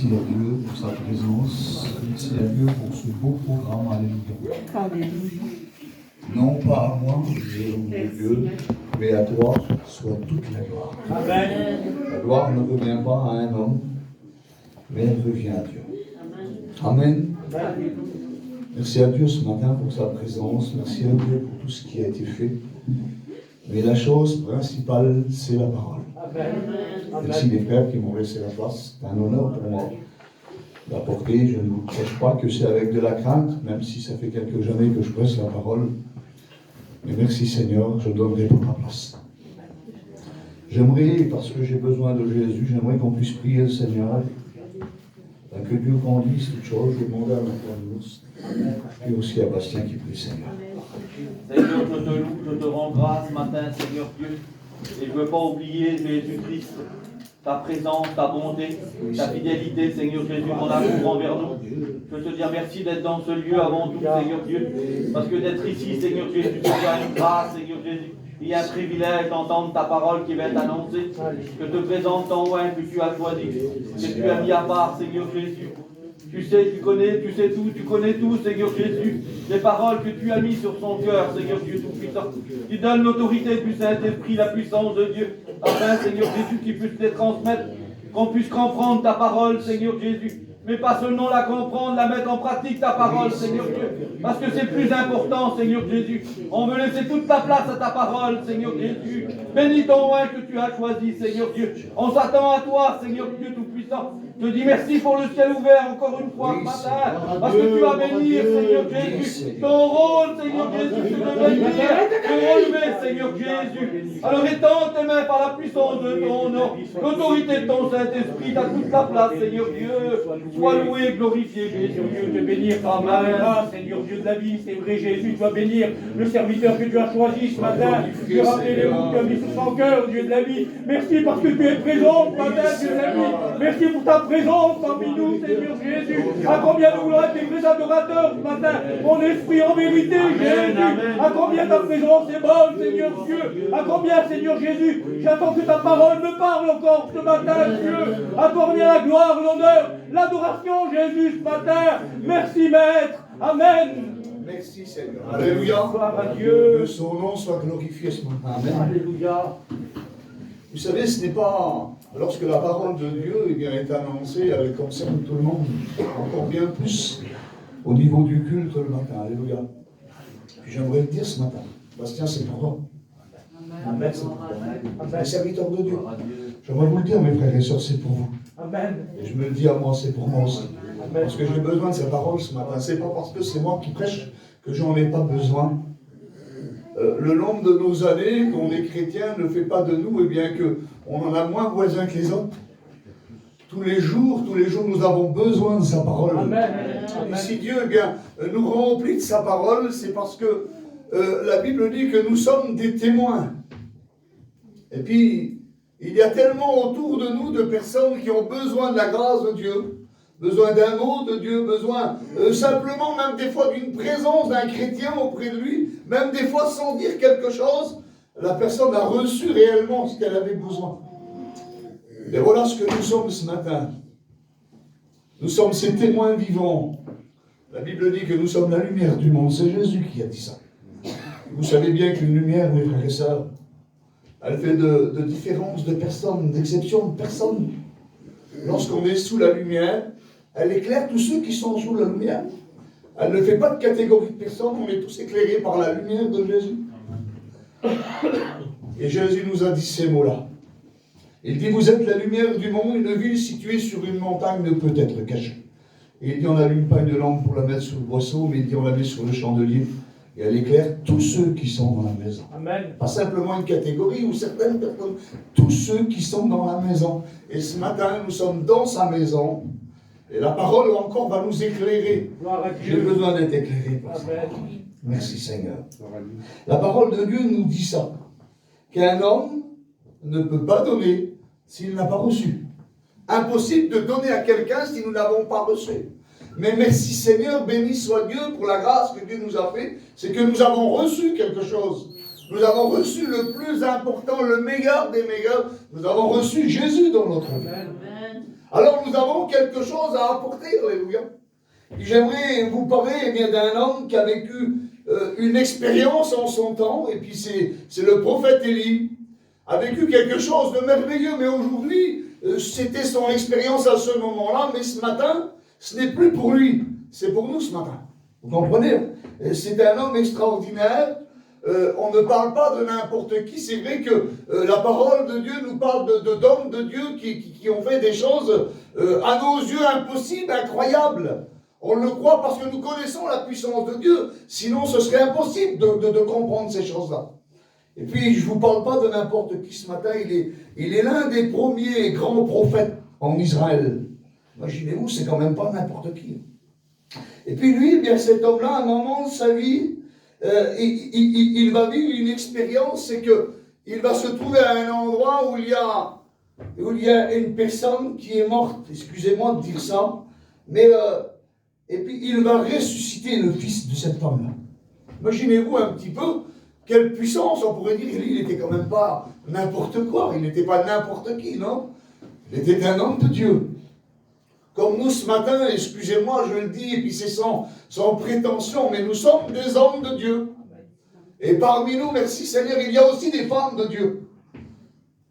Merci à Dieu pour sa présence. Merci à Dieu pour ce beau programme. Alléluia. Non pas à moi, Dieu, mais à toi soit toute la gloire. Amen. La gloire ne revient pas à un homme, mais elle revient à Dieu. Amen. Merci à Dieu ce matin pour sa présence. Merci à Dieu pour tout ce qui a été fait. Mais la chose principale, c'est la parole. Amen. Merci les frères qui m'ont laissé la place. C'est un honneur pour moi d'apporter. Je ne vous cache pas que c'est avec de la crainte, même si ça fait quelques années que je presse la parole. Mais merci Seigneur, je donnerai pour ma place. J'aimerais, parce que j'ai besoin de Jésus, j'aimerais qu'on puisse prier le Seigneur. Que Dieu conduise toutes choses. Je demande à notre et aussi à Bastien qui prie Seigneur. Seigneur, je te loue, je te rends grâce ce matin, Seigneur Dieu. Et je ne veux pas oublier, Jésus-Christ, ta présence, ta bonté, ta fidélité, Seigneur Jésus, ton amour envers nous. Je veux te dire merci d'être dans ce lieu avant tout, Seigneur Dieu. Parce que d'être ici, Seigneur Jésus, c'est une grâce, Seigneur Jésus. Il y a un privilège d'entendre ta parole qui va t'annoncer. Je te présente ton oin que tu as choisi, que tu as mis à part, Seigneur Jésus. Tu sais, tu connais, tu sais tout, tu connais tout, Seigneur Jésus. Les paroles que tu as mises sur son cœur, Seigneur Dieu Tout-Puissant. Tu donnes l'autorité du Saint-Esprit, la puissance de Dieu, afin, Seigneur Jésus, qu'il puisse les transmettre, qu'on puisse comprendre ta parole, Seigneur Jésus. Mais pas seulement la comprendre, la mettre en pratique, ta parole, Seigneur Dieu. Parce que c'est plus important, Seigneur Jésus. On veut laisser toute ta place à ta parole, Seigneur Jésus. Bénis ton oin que tu as choisi, Seigneur Dieu. On s'attend à toi, Seigneur Dieu Tout-Puissant. Je te dis merci pour le ciel ouvert encore une fois ce matin. Parce que tu vas bénir, Seigneur Jésus. Ton rôle, Seigneur Jésus, c'est de bénir, de relever, Seigneur Jésus. Alors étends tes mains par la puissance de ton nom. L'autorité de ton Saint-Esprit, t'as toute la place, Seigneur Dieu. Sois loué, glorifié, Jésus. Dieu, te bénir par ma Seigneur Dieu de la vie, c'est vrai, Jésus, tu vas bénir le serviteur que tu as choisi ce matin. Tu as rappelé les mots que tu as mis sur son cœur, Dieu de la vie. Merci parce que tu es présent ce matin, Dieu de la vie. Merci pour ta présence parmi nous, Seigneur Jésus. À combien nous voulons être des vrais adorateurs ce matin, mon esprit en vérité, Jésus. À combien ta présence est bonne, Seigneur Dieu. À combien, Seigneur Jésus, j'attends que ta parole me parle encore ce matin, Dieu. À toi revient la gloire, l'honneur, l'adoration, Jésus, ce matin. Merci, Maître. Amen. Merci Seigneur. Alléluia. Gloire à Dieu. Que son nom soit glorifié ce matin. Amen. Alléluia. Vous savez, ce n'est pas lorsque la parole de Dieu est annoncée, elle concerne tout le monde, encore bien plus au niveau du culte le matin. Alléluia. Puis j'aimerais le dire ce matin. Bastien, c'est pour toi. Amen. C'est pour toi. Les serviteurs de Dieu. J'aimerais vous le dire, mes frères et sœurs, c'est pour vous. Amen. Et je me le dis à moi, c'est pour moi aussi. Parce que j'ai besoin de cette parole ce matin. C'est pas parce que c'est moi qui prêche que j'en ai pas besoin. Le nombre de nos années qu'on est chrétien ne fait pas de nous, eh bien qu'on en a moins voisins que les autres. Tous les jours, nous avons besoin de sa parole. Amen. Et si Dieu eh bien, nous remplit de sa parole, c'est parce que la Bible dit que nous sommes des témoins. Et puis, il y a tellement autour de nous de personnes qui ont besoin de la grâce de Dieu, besoin d'un mot de Dieu, besoin simplement même des fois d'une présence d'un chrétien auprès de lui, même des fois sans dire quelque chose, la personne a reçu réellement ce qu'elle avait besoin. Et voilà ce que nous sommes ce matin. Nous sommes ces témoins vivants. La Bible dit que nous sommes la lumière du monde. C'est Jésus qui a dit ça. Vous savez bien qu'une lumière, mes frères et sœurs, elle fait de différence de personnes, d'exception de personnes. Lorsqu'on est sous la lumière, elle éclaire tous ceux qui sont sous la lumière. Elle ne fait pas de catégorie de personnes, on est tous éclairés par la lumière de Jésus. Et Jésus nous a dit ces mots-là. Il dit, vous êtes la lumière du monde, une ville située sur une montagne ne peut être cachée. Et il dit, on n'allume pas une lampe pour la mettre sous le boisseau, mais il dit, on la met sur le chandelier. Et elle éclaire tous ceux qui sont dans la maison. Amen. Pas simplement une catégorie ou certaines personnes, tous ceux qui sont dans la maison. Et ce matin, nous sommes dans sa maison. Et la parole encore va nous éclairer. J'ai besoin d'être éclairé par ça. Merci Seigneur. La parole de Dieu nous dit ça. Qu'un homme ne peut pas donner s'il n'a pas reçu. Impossible de donner à quelqu'un si nous n'avons pas reçu. Mais merci Seigneur, béni soit Dieu pour la grâce que Dieu nous a fait, c'est que nous avons reçu quelque chose. Nous avons reçu le plus important, le meilleur des meilleurs. Nous avons reçu Jésus dans notre vie. Alors nous avons quelque chose à apporter, alléluia. J'aimerais vous parler bien d'un homme qui a vécu une expérience en son temps, et puis c'est le prophète Élie, a vécu quelque chose de merveilleux, mais aujourd'hui, c'était son expérience à ce moment-là, mais ce matin, ce n'est plus pour lui, c'est pour nous ce matin. Vous comprenez? C'est un homme extraordinaire. On ne parle pas de n'importe qui. C'est vrai que la parole de Dieu nous parle d'hommes de Dieu qui ont fait des choses à nos yeux impossibles, incroyables. On le croit parce que nous connaissons la puissance de Dieu. Sinon, ce serait impossible de comprendre ces choses-là. Et puis, je ne vous parle pas de n'importe qui ce matin. Il est l'un des premiers grands prophètes en Israël. Imaginez-vous, c'est quand même pas n'importe qui. Et puis lui, eh bien cet homme-là, à un moment de sa vie, il va vivre une expérience, c'est qu'il va se trouver à un endroit où il y a une personne qui est morte, excusez-moi de dire ça, mais et puis il va ressusciter le fils de cet homme-là. Imaginez-vous un petit peu quelle puissance, on pourrait dire, il n'était quand même pas n'importe quoi, il n'était pas n'importe qui, non? Il était un homme de Dieu. Comme nous ce matin, excusez-moi, je le dis, et puis c'est sans prétention, mais nous sommes des hommes de Dieu. Et parmi nous, merci Seigneur, il y a aussi des femmes de Dieu.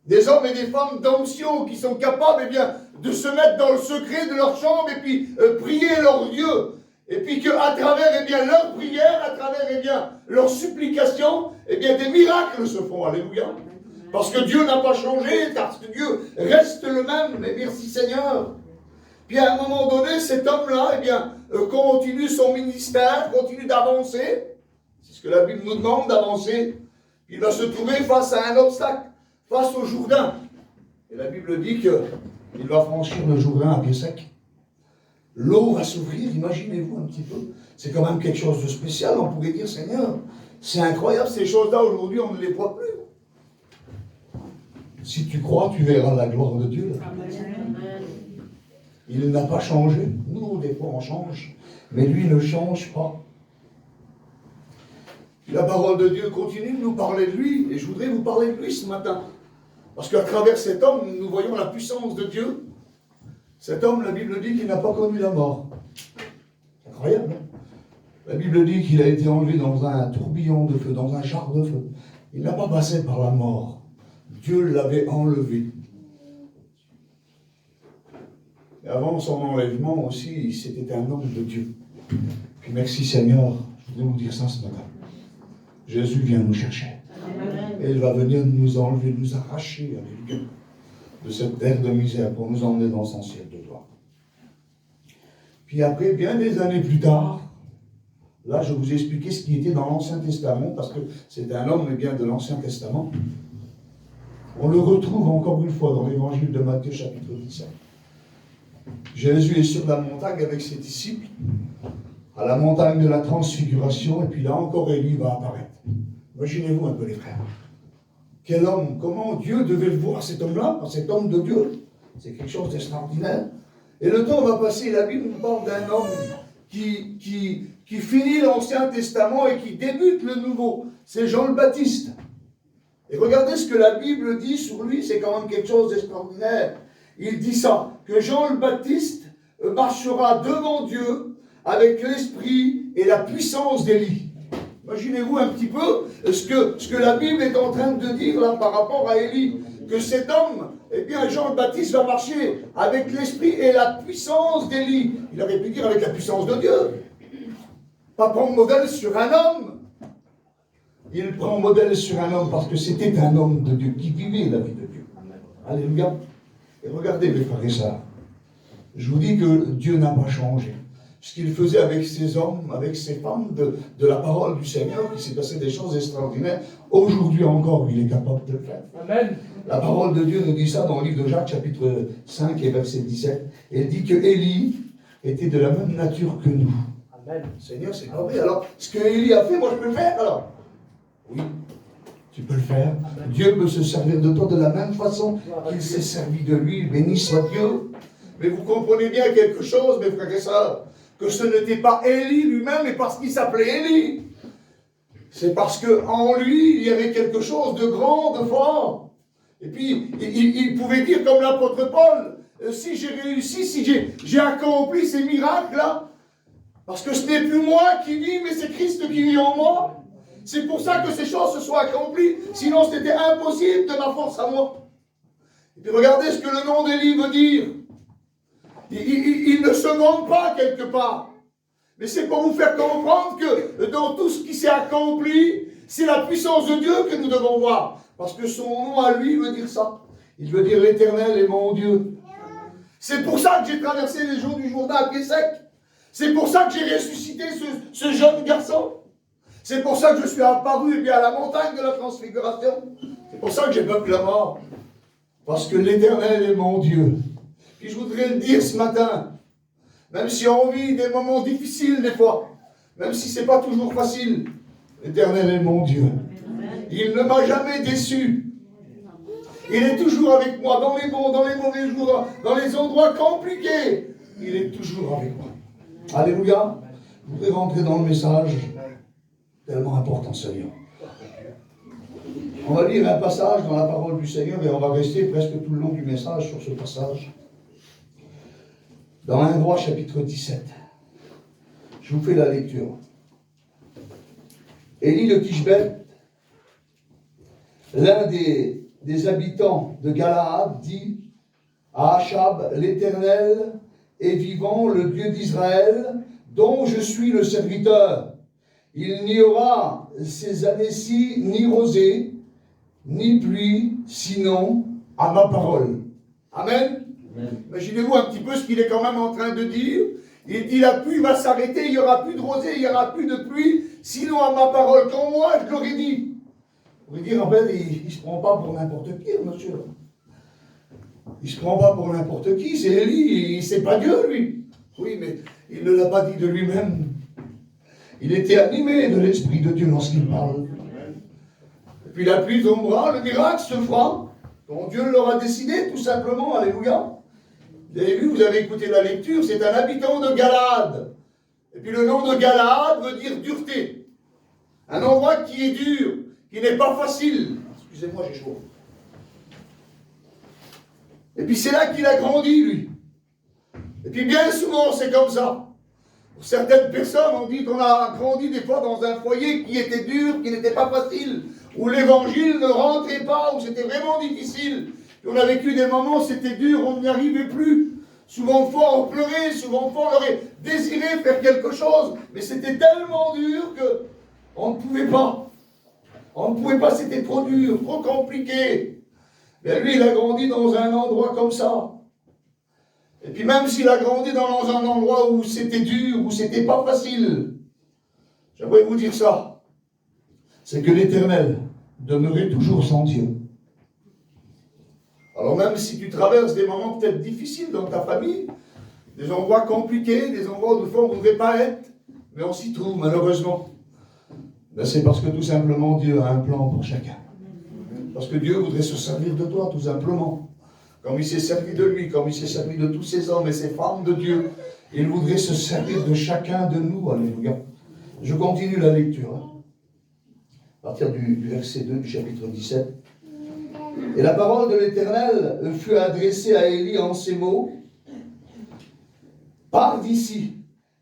Des hommes et des femmes d'onction qui sont capables, eh bien, de se mettre dans le secret de leur chambre et puis prier leur Dieu. Et puis qu'à travers, eh bien, leur prière, à travers, eh bien, leur supplication, eh bien, des miracles se font. Alléluia. Parce que Dieu n'a pas changé, parce que Dieu reste le même. Et merci Seigneur. Puis à un moment donné, cet homme-là, eh bien, continue son ministère, continue d'avancer. C'est ce que la Bible nous demande, d'avancer. Il va se trouver face à un obstacle, face au Jourdain. Et la Bible dit qu'il va franchir le Jourdain à pied sec. L'eau va s'ouvrir, imaginez-vous un petit peu. C'est quand même quelque chose de spécial, on pourrait dire, Seigneur, c'est incroyable, ces choses-là, aujourd'hui, on ne les voit plus. Si tu crois, tu verras la gloire de Dieu. Il n'a pas changé. Nous, des fois, on change. Mais lui ne change pas. La parole de Dieu continue de nous parler de lui. Et je voudrais vous parler de lui ce matin. Parce qu'à travers cet homme, nous voyons la puissance de Dieu. Cet homme, la Bible dit qu'il n'a pas connu la mort. Incroyable, hein? La Bible dit qu'il a été enlevé dans un tourbillon de feu, dans un char de feu. Il n'a pas passé par la mort. Dieu l'avait enlevé. Et avant son enlèvement aussi, c'était un homme de Dieu. Puis merci Seigneur, je voudrais vous dire ça ce matin. Jésus vient nous chercher. Et il va venir nous enlever, nous arracher, alléluia, de cette terre de misère pour nous emmener dans son ciel de gloire. Puis après, bien des années plus tard, là je vous ai expliqué ce qui était dans l'Ancien Testament, parce que c'est un homme bien de l'Ancien Testament. On le retrouve encore une fois dans l'évangile de Matthieu chapitre 17. Jésus est sur la montagne avec ses disciples, à la montagne de la transfiguration, et puis là encore Élie va apparaître. Imaginez-vous un peu les frères. Quel homme, comment Dieu devait le voir cet homme-là, cet homme de Dieu. C'est quelque chose d'extraordinaire. Et le temps va passer, la Bible nous parle d'un homme qui finit l'Ancien Testament et qui débute le Nouveau. C'est Jean le Baptiste. Et regardez ce que la Bible dit sur lui, c'est quand même quelque chose d'extraordinaire. Il dit ça, que Jean le Baptiste marchera devant Dieu avec l'esprit et la puissance d'Élie. Imaginez-vous un petit peu ce que la Bible est en train de dire là par rapport à Élie. Que cet homme, eh bien Jean le Baptiste va marcher avec l'esprit et la puissance d'Élie. Il aurait pu dire avec la puissance de Dieu. Pas prendre modèle sur un homme. Il prend modèle sur un homme parce que c'était un homme de Dieu qui vivait la vie de Dieu. Alléluia. Et regardez mes frères et sœurs, je vous dis que Dieu n'a pas changé. Ce qu'il faisait avec ces hommes, avec ces femmes de la parole du Seigneur, il s'est passé des choses extraordinaires. Aujourd'hui encore, il est capable de le faire. Amen. La parole de Dieu nous dit ça dans le livre de Jacques, chapitre 5 et verset 17. Elle dit que Élie était de la même nature que nous. Amen. Seigneur, c'est pas vrai. Alors, ce que Élie a fait, moi je peux le faire alors. Oui. Tu peux le faire. Amen. Dieu peut se servir de toi de la même façon qu'il s'est servi de lui. Béni soit Dieu. Mais vous comprenez bien quelque chose, mes frères et sœurs, que ce n'était pas Élie lui-même, mais parce qu'il s'appelait Élie. C'est parce qu'en lui, il y avait quelque chose de grand, de fort. Et puis, il pouvait dire comme l'apôtre Paul, si j'ai réussi, si j'ai accompli ces miracles-là, parce que ce n'est plus moi qui vis, mais c'est Christ qui vit en moi. C'est pour ça que ces choses se sont accomplies. Sinon, c'était impossible de ma force à moi. Et puis, regardez ce que le nom d'Élie veut dire. Il ne se montre pas quelque part. Mais c'est pour vous faire comprendre que dans tout ce qui s'est accompli, c'est la puissance de Dieu que nous devons voir. Parce que son nom à lui veut dire ça. Il veut dire l'Éternel est mon Dieu. C'est pour ça que j'ai traversé les jours du Jourdain à pied sec. C'est pour ça que j'ai ressuscité ce jeune garçon. C'est pour ça que je suis apparu à la montagne de la transfiguration. C'est pour ça que j'ai peuplé la mort. Parce que l'Éternel est mon Dieu. Puis je voudrais le dire ce matin. Même si on vit des moments difficiles des fois. Même si ce n'est pas toujours facile. L'Éternel est mon Dieu. Il ne m'a jamais déçu. Il est toujours avec moi dans les bons, dans les mauvais jours, dans les endroits compliqués. Il est toujours avec moi. Alléluia. Je voudrais rentrer dans le message tellement important, Seigneur. On va lire un passage dans la parole du Seigneur et on va rester presque tout le long du message sur ce passage. Dans 1 Roi chapitre 17. Je vous fais la lecture. Élie de Tishbeth, l'un des habitants de Galaad, dit à Achab, l'Éternel est vivant, le Dieu d'Israël, dont je suis le serviteur. Il n'y aura ces années-ci ni rosée, ni pluie, sinon à ma parole. Amen. Imaginez-vous un petit peu ce qu'il est quand même en train de dire. Il dit la pluie va s'arrêter, il n'y aura plus de rosée, il n'y aura plus de pluie, sinon à ma parole. Quand moi je l'aurais dit. Vous pouvez dire, en fait, il ne se prend pas pour n'importe qui, monsieur. Il ne se prend pas pour n'importe qui, c'est Élie, c'est pas Dieu, lui. Oui, mais il ne l'a pas dit de lui-même. Il était animé de l'Esprit de Dieu lorsqu'il parle. Et puis la pluie tombera, le miracle se fera, quand Dieu l'aura décidé, tout simplement, alléluia. Vous avez vu, vous avez écouté la lecture, c'est un habitant de Galaad. Et puis le nom de Galaad veut dire dureté. Un endroit qui est dur, qui n'est pas facile. Excusez-moi, j'ai chaud. Et puis c'est là qu'il a grandi, lui. Et puis bien souvent, c'est comme ça. Pour certaines personnes, on dit qu'on a grandi des fois dans un foyer qui était dur, qui n'était pas facile, où l'évangile ne rentrait pas, où c'était vraiment difficile. Et on a vécu des moments où c'était dur, on n'y arrivait plus. Souvent fois, on pleurait, souvent fois, on aurait désiré faire quelque chose, mais c'était tellement dur qu'on ne pouvait pas. On ne pouvait pas, c'était trop dur, trop compliqué. Mais lui, il a grandi dans un endroit comme ça. Et puis même s'il a grandi dans un endroit où c'était dur, où c'était pas facile, j'aimerais vous dire ça. C'est que l'Éternel demeurait toujours sans Dieu. Alors même si tu traverses des moments peut-être difficiles dans ta famille, des endroits compliqués, des endroits où des fois on ne devrait pas être, mais on s'y trouve malheureusement. Ben c'est parce que tout simplement Dieu a un plan pour chacun. Parce que Dieu voudrait se servir de toi tout simplement. Comme il s'est servi de lui, comme il s'est servi de tous ces hommes et ces femmes de Dieu, il voudrait se servir de chacun de nous. Alléluia. Je continue la lecture. À partir du verset 2 du chapitre 17. Et la parole de l'Éternel fut adressée à Élie en ces mots. Pars d'ici,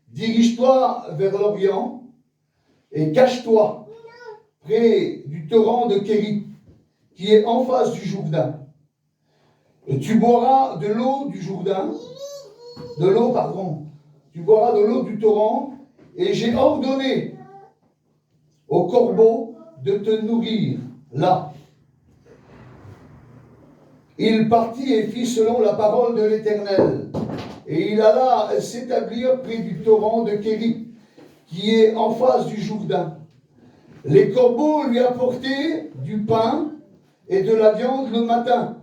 dirige-toi vers l'Orient et cache-toi près du torrent de Kérit, qui est en face du Jourdain. Et tu boiras de l'eau du Jourdain, tu boiras de l'eau du torrent, et j'ai ordonné aux corbeaux de te nourrir là. Il partit et fit selon la parole de l'Éternel, et il alla s'établir près du torrent de Kérit, qui est en face du Jourdain. Les corbeaux lui apportaient du pain et de la viande le matin,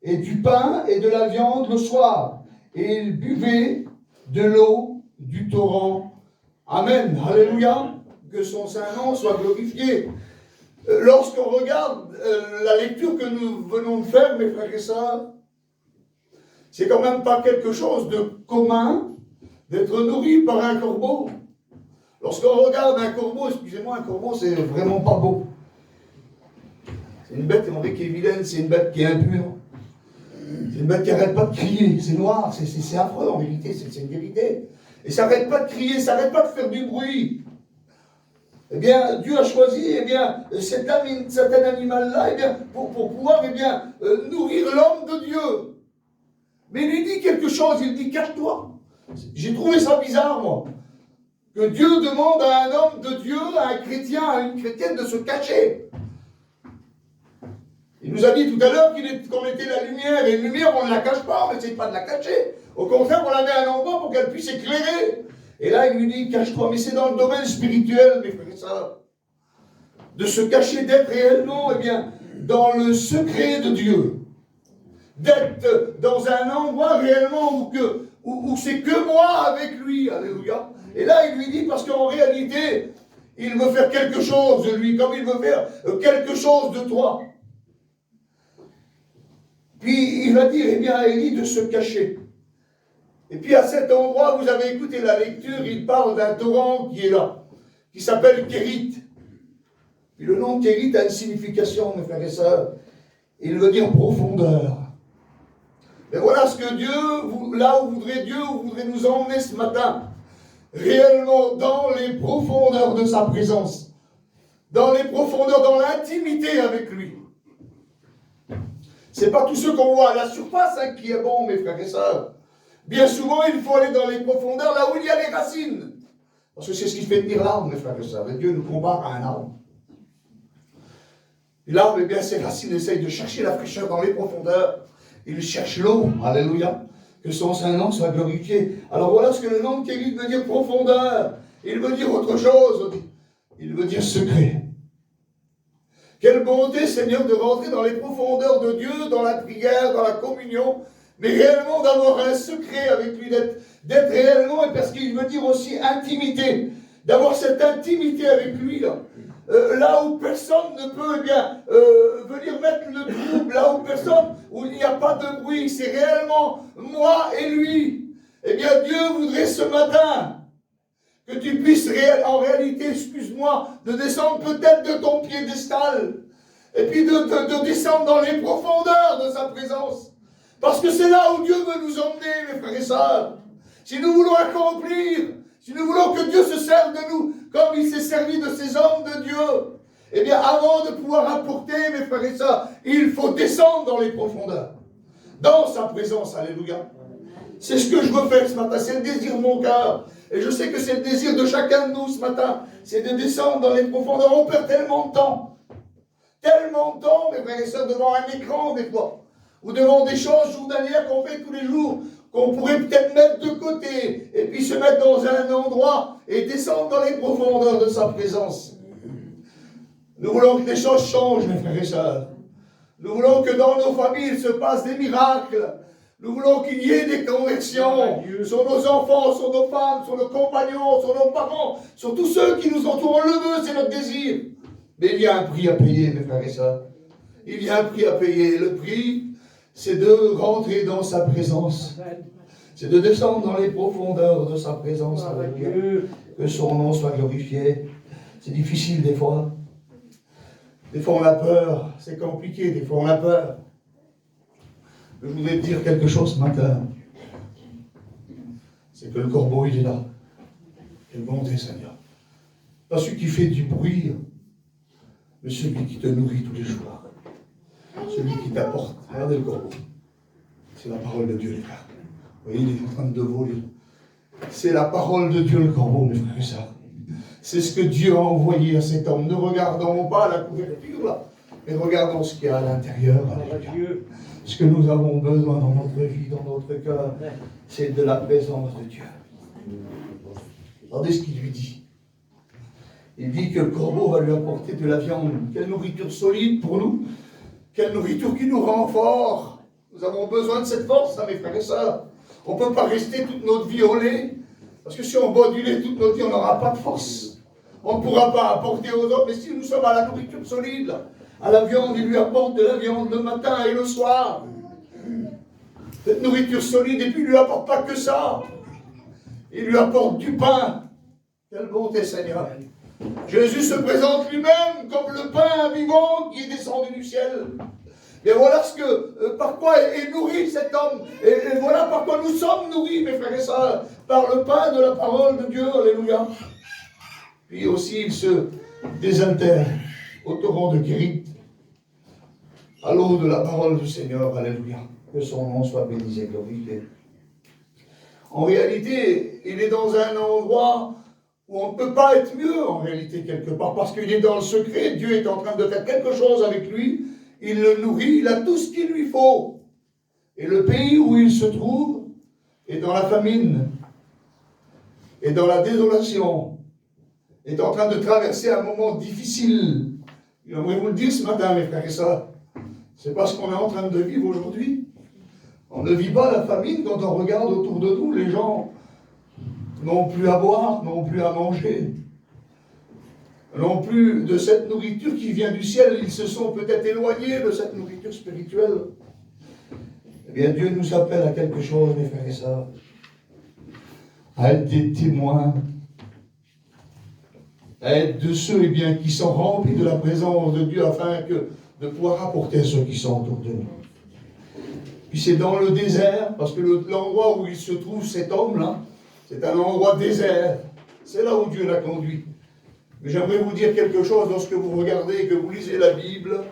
et du pain et de la viande le soir, et il buvait de l'eau du torrent. Amen. Alléluia. Que son saint nom soit glorifié. Lorsqu'on regarde la lecture que nous venons de faire, mes frères et sœurs, c'est quand même pas quelque chose de commun d'être nourri par un corbeau. Lorsqu'on regarde un corbeau, excusez-moi, un corbeau, c'est vraiment pas beau. Une bête, on dit qui est vilaine, c'est une bête qui est impure. C'est une bête qui n'arrête pas de crier. C'est noir, c'est affreux en vérité, c'est une vérité. Et ça n'arrête pas de crier, ça n'arrête pas de faire du bruit. Eh bien, Dieu a choisi, eh bien, cet animal-là, eh bien, pour pouvoir, eh bien, nourrir l'homme de Dieu. Mais il lui dit quelque chose, il dit, cache-toi. J'ai trouvé ça bizarre, moi. Que Dieu demande à un homme de Dieu, à un chrétien, à une chrétienne de se cacher. Il nous a dit tout à l'heure qu'on était la lumière, et une lumière, on ne la cache pas, on n'essaie pas de la cacher. Au contraire, on la met à un endroit pour qu'elle puisse éclairer. Et là, il lui dit, cache-toi. Mais c'est dans le domaine spirituel, mes frères et sœurs. De se cacher, d'être réellement, eh bien, dans le secret de Dieu. D'être dans un endroit réellement où c'est que moi avec lui. Alléluia. Et là, il lui dit, parce qu'en réalité, il veut faire quelque chose de lui, comme il veut faire quelque chose de toi. Puis, il va dire, eh bien, à Élie de se cacher. Et puis, à cet endroit, vous avez écouté la lecture, il parle d'un torrent qui est là, qui s'appelle Kérit. Puis le nom Kérit a une signification, mes frères et sœurs. Il veut dire profondeur. Et voilà ce que Dieu, là où voudrait Dieu, où voudrait nous emmener ce matin. Réellement dans les profondeurs de sa présence. Dans les profondeurs, dans l'intimité avec lui. C'est pas tout ce qu'on voit à la surface qui est bon, mes frères et sœurs. Bien souvent, il faut aller dans les profondeurs, là où il y a les racines. Parce que c'est ce qui fait tenir l'arbre, mes frères et sœurs. Et Dieu nous compare à un arbre. Et l'arbre, eh bien, ses racines essayent de chercher la fraîcheur dans les profondeurs. Il cherche l'eau. Alléluia. Que son Saint-Nom soit glorifié. Alors voilà ce que le nom de Kérit veut dire profondeur. Il veut dire autre chose. Il veut dire secret. Quelle bonté, Seigneur, de rentrer dans les profondeurs de Dieu, dans la prière, dans la communion, mais réellement d'avoir un secret avec lui, d'être réellement, et parce qu'il veut dire aussi intimité, d'avoir cette intimité avec lui, là où personne ne peut, eh bien, venir mettre le trouble, là où il n'y a pas de bruit, c'est réellement moi et lui. Eh bien, Dieu voudrait ce matin que tu puisses en réalité, excuse-moi, de descendre peut-être de ton piédestal, et puis de descendre dans les profondeurs de sa présence. Parce que c'est là où Dieu veut nous emmener, mes frères et sœurs. Si nous voulons accomplir, si nous voulons que Dieu se serve de nous, comme il s'est servi de ces hommes de Dieu, eh bien, avant de pouvoir apporter, mes frères et sœurs, il faut descendre dans les profondeurs. Dans sa présence, alléluia. C'est ce que je veux faire ce matin, c'est le désir de mon cœur. Et je sais que c'est le désir de chacun de nous ce matin, c'est de descendre dans les profondeurs. On perd tellement de temps, mes frères et sœurs, devant un écran des fois, ou devant des choses journalières qu'on fait tous les jours, qu'on pourrait peut-être mettre de côté, et puis se mettre dans un endroit et descendre dans les profondeurs de sa présence. Nous voulons que les choses changent, mes frères et sœurs. Nous voulons que dans nos familles il se passe des miracles. Nous voulons qu'il y ait des conversions sur nos enfants, sur nos femmes, sur nos compagnons, sur nos parents, sur tous ceux qui nous entourent. On le veut, c'est notre désir. Mais il y a un prix à payer, mes frères et sœurs. Il y a un prix à payer. Le prix, c'est de rentrer dans sa présence. C'est de descendre dans les profondeurs de sa présence. Que son nom soit glorifié. C'est difficile des fois. Des fois on a peur. C'est compliqué, des fois on a peur. Je voudrais te dire quelque chose ce matin. C'est que le corbeau, il est là. Quelle bonté, Seigneur. Pas celui qui fait du bruit, mais celui qui te nourrit tous les jours. Celui qui t'apporte. Regardez le corbeau. C'est la parole de Dieu, les frères. Vous voyez, il est en train de voler. C'est la parole de Dieu, le corbeau, mes frères et sœurs. C'est ce que Dieu a envoyé à cet homme. Ne regardons pas la couverture, là, mais regardons ce qu'il y a à l'intérieur. Ce que nous avons besoin dans notre vie, dans notre cœur, c'est de la présence de Dieu. Regardez ce qu'il lui dit. Il dit que le corbeau va lui apporter de la viande. Quelle nourriture solide pour nous. Quelle nourriture qui nous rend forts. Nous avons besoin de cette force, mes frères et sœurs. On ne peut pas rester toute notre vie au lait. Parce que si on boit du lait toute notre vie, on n'aura pas de force. On ne pourra pas apporter aux autres. Mais si nous sommes à la nourriture solide, à la viande, il lui apporte de la viande le matin et le soir. Cette nourriture solide, et puis il ne lui apporte pas que ça. Il lui apporte du pain. Quelle bonté, Seigneur. Jésus se présente lui-même comme le pain vivant qui est descendu du ciel. Et voilà par quoi est nourri cet homme. Et voilà par quoi nous sommes nourris, mes frères et sœurs, par le pain de la parole de Dieu. Alléluia. Puis aussi, il se désintègre au torrent de Kérit, à l'eau de la parole du Seigneur. Alléluia. Que son nom soit béni et glorifié. En réalité, il est dans un endroit où on ne peut pas être mieux, en réalité, quelque part, parce qu'il est dans le secret. Dieu est en train de faire quelque chose avec lui. Il le nourrit, il a tout ce qu'il lui faut. Et le pays où il se trouve est dans la famine, est dans la désolation, est en train de traverser un moment difficile. J'aimerais vous le dire ce matin, mes frères et sœurs. C'est pas ce qu'on est en train de vivre aujourd'hui. On ne vit pas la famine quand on regarde autour de nous. Les gens n'ont plus à boire, n'ont plus à manger, n'ont plus de cette nourriture qui vient du ciel. Ils se sont peut-être éloignés de cette nourriture spirituelle. Eh bien, Dieu nous appelle à quelque chose, mes frères et sœurs, à être des témoins, à être de ceux eh bien, qui sont remplis de la présence de Dieu afin de pouvoir apporter à ceux qui sont autour de nous. Puis c'est dans le désert, parce que l'endroit où il se trouve cet homme-là, c'est un endroit désert. C'est là où Dieu l'a conduit. Mais j'aimerais vous dire quelque chose lorsque vous regardez et que vous lisez la Bible,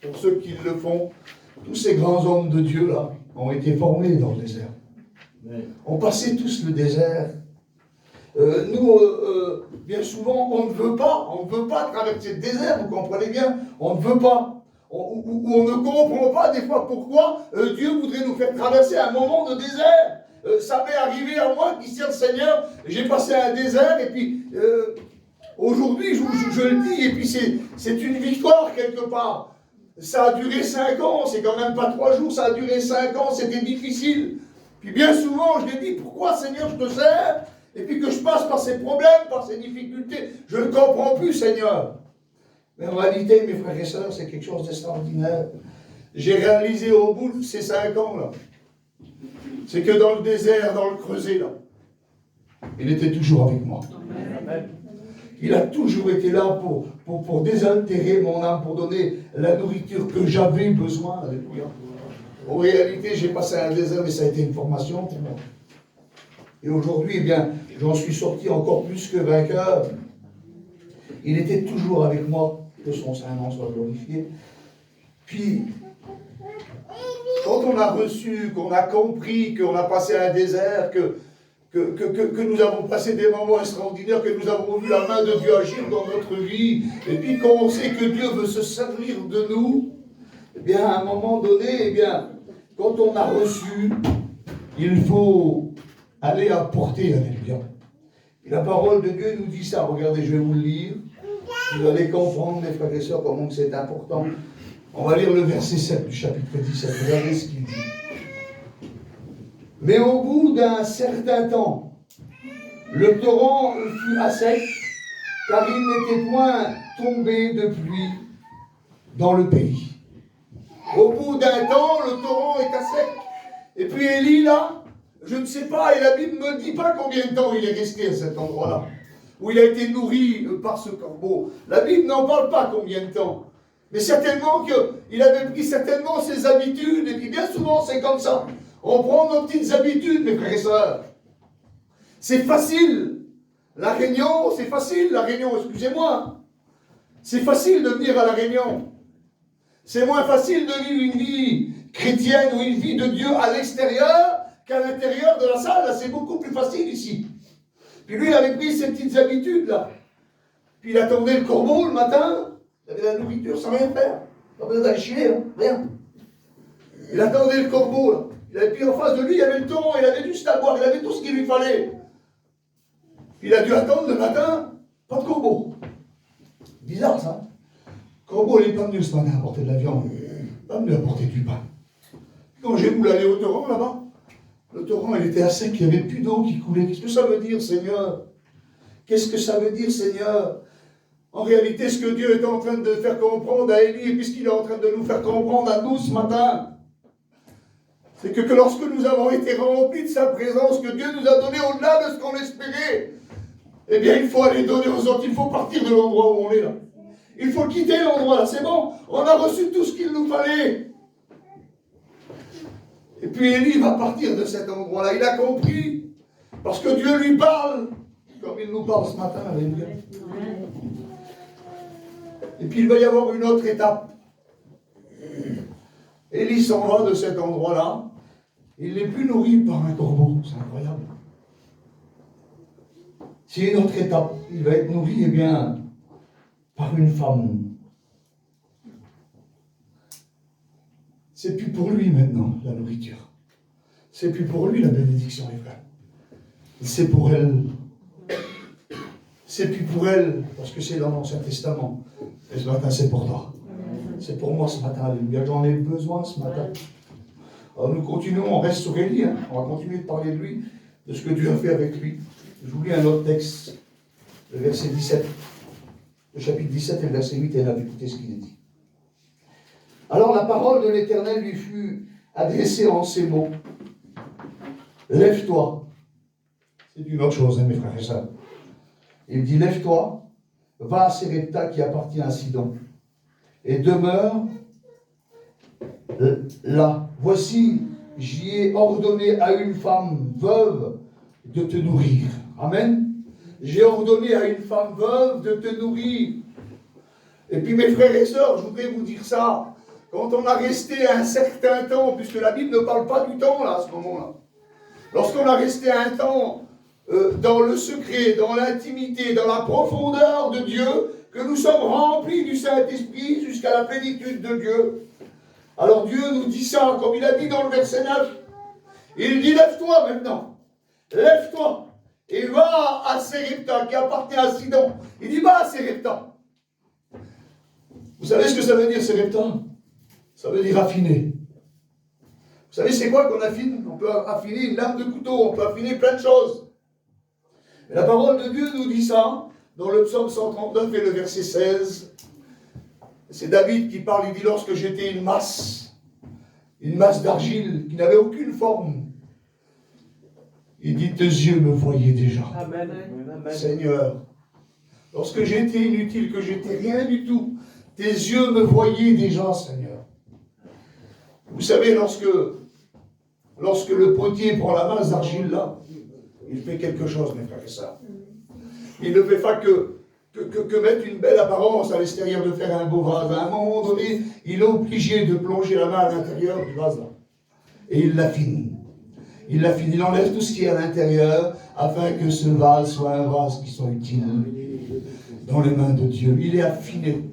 pour ceux qui le font, tous ces grands hommes de Dieu là ont été formés dans le désert. Ont passé tous le désert. Nous, bien souvent, on ne veut pas traverser le désert, vous comprenez bien, on ne veut pas. On ne comprend pas des fois pourquoi Dieu voudrait nous faire traverser un moment de désert. Ça m'est arrivé à moi qui sert le Seigneur, j'ai passé un désert et puis aujourd'hui je le dis et puis c'est une victoire quelque part. Ça a duré 5 ans, c'est quand même pas 3 jours, ça a duré 5 ans, c'était difficile. Puis bien souvent je l'ai dit, pourquoi Seigneur je te sers et puis que je passe par ces problèmes, par ces difficultés, je ne comprends plus Seigneur. Mais en réalité, mes frères et sœurs, c'est quelque chose d'extraordinaire. J'ai réalisé au bout de ces 5 ans, là, c'est que dans le désert, dans le creuset, là, il était toujours avec moi. Il a toujours été là pour désaltérer mon âme, pour donner la nourriture que j'avais besoin. Alléluia. En réalité, j'ai passé un désert, mais ça a été une formation pour moi. Et aujourd'hui, eh bien, j'en suis sorti encore plus que vainqueur. Il était toujours avec moi. Que son Saint-Nom soit glorifié. Puis, quand on a reçu, qu'on a compris, qu'on a passé un désert, que nous avons passé des moments extraordinaires, que nous avons vu la main de Dieu agir dans notre vie, et puis qu'on sait que Dieu veut se servir de nous, eh bien, à un moment donné, eh bien, quand on a reçu, il faut aller apporter, alléluia. Et la parole de Dieu nous dit ça. Regardez, je vais vous le lire. Vous allez comprendre, mes frères et sœurs, comment c'est important. On va lire le verset 7 du chapitre 17. Regardez ce qu'il dit. Mais au bout d'un certain temps, le torrent fut à sec, car il n'était point tombé de pluie dans le pays. Au bout d'un temps, le torrent est à sec. Et puis Élie, là, je ne sais pas, et la Bible ne me dit pas combien de temps il est resté à cet endroit-là, où il a été nourri par ce corbeau. La Bible n'en parle pas combien de temps. Mais certainement qu'il avait pris certainement ses habitudes, et puis bien souvent c'est comme ça. On prend nos petites habitudes, mes frères et sœurs. C'est facile. La Réunion, c'est facile, la Réunion, excusez-moi. C'est facile de venir à la Réunion. C'est moins facile de vivre une vie chrétienne ou une vie de Dieu à l'extérieur qu'à l'intérieur de la salle. Là, c'est beaucoup plus facile ici. Puis lui, il avait pris ses petites habitudes, là. Puis il attendait le corbeau le matin. Il avait la nourriture sans rien faire. Pas besoin d'aller chier, hein, rien. Il attendait le corbeau, là. Et puis en face de lui, il y avait le torrent, il avait juste à boire, il avait tout ce qu'il lui fallait. Puis il a dû attendre le matin, pas de corbeau. Bizarre, ça. Le corbeau, il n'est pas venu ce matin apporter de la viande. Il n'est pas venu apporter du pain. Quand j'ai voulu aller au torrent, là-bas, le torrent, il était à sec, il n'y avait plus d'eau qui coulait. Qu'est-ce que ça veut dire, Seigneur? Qu'est-ce que ça veut dire, Seigneur? En réalité, ce que Dieu est en train de faire comprendre à Élie, et puisqu'il est en train de nous faire comprendre à nous ce matin, c'est que lorsque nous avons été remplis de sa présence, que Dieu nous a donné au-delà de ce qu'on espérait, eh bien, il faut aller donner aux autres. Il faut partir de l'endroit où on est là. Il faut quitter l'endroit là. C'est bon, on a reçu tout ce qu'il nous fallait. Et puis Élie va partir de cet endroit-là. Il a compris. Parce que Dieu lui parle. Comme il nous parle ce matin. Alléluia. Et puis il va y avoir une autre étape. Élie s'en va de cet endroit-là. Il n'est plus nourri par un corbeau. C'est incroyable. C'est une autre étape. Il va être nourri, eh bien, par une femme. C'est plus pour lui maintenant, la nourriture. C'est plus pour lui la bénédiction, les frères. C'est pour elle. C'est plus pour elle, parce que c'est dans l'Ancien Testament. Et ce matin, c'est pour toi. C'est pour moi ce matin, alléluia. J'en ai besoin ce matin. Alors nous continuons, on reste sur Élie. Hein. On va continuer de parler de lui, de ce que Dieu a fait avec lui. Je vous lis un autre texte, le verset 17. Le chapitre 17 et le verset 8 est là. Écoutez ce qu'il est dit. Alors la parole de l'Éternel lui fut adressée en ces mots. Lève-toi. C'est une autre chose, hein, mes frères et sœurs. Il dit, lève-toi, va à Sérepta qui appartient à Sidon, et demeure là. Voici, j'y ai ordonné à une femme veuve de te nourrir. Amen. J'ai ordonné à une femme veuve de te nourrir. Et puis mes frères et sœurs, je voudrais vous dire ça. Quand on a resté un certain temps, puisque la Bible ne parle pas du temps là, à ce moment-là. Lorsqu'on a resté un temps dans le secret, dans l'intimité, dans la profondeur de Dieu, que nous sommes remplis du Saint-Esprit jusqu'à la plénitude de Dieu. Alors Dieu nous dit ça, comme il a dit dans le verset 9. Il dit, lève-toi maintenant. Lève-toi et va à Sérepta qui appartient à Sidon. Il dit, va à Sérepta. Vous savez ce que ça veut dire, Sérepta? Ça veut dire affiner. Vous savez c'est quoi qu'on affine? On peut affiner une lame de couteau, on peut affiner plein de choses. Et la parole de Dieu nous dit ça dans le psaume 139 et le verset 16. C'est David qui parle, il dit, lorsque j'étais une masse d'argile qui n'avait aucune forme. Il dit, tes yeux me voyaient déjà. Amen. Seigneur, lorsque j'étais inutile, que j'étais rien du tout, tes yeux me voyaient déjà, Seigneur. Vous savez, lorsque le potier prend la masse d'argile là, il fait quelque chose, mes frères et sœurs. Il ne fait pas que mettre une belle apparence à l'extérieur, de faire un beau vase. À un moment donné, il est obligé de plonger la main à l'intérieur du vase là. Et il l'affine. Il l'affine, il enlève tout ce qui est à l'intérieur, afin que ce vase soit un vase qui soit utile dans les mains de Dieu. Il est affiné,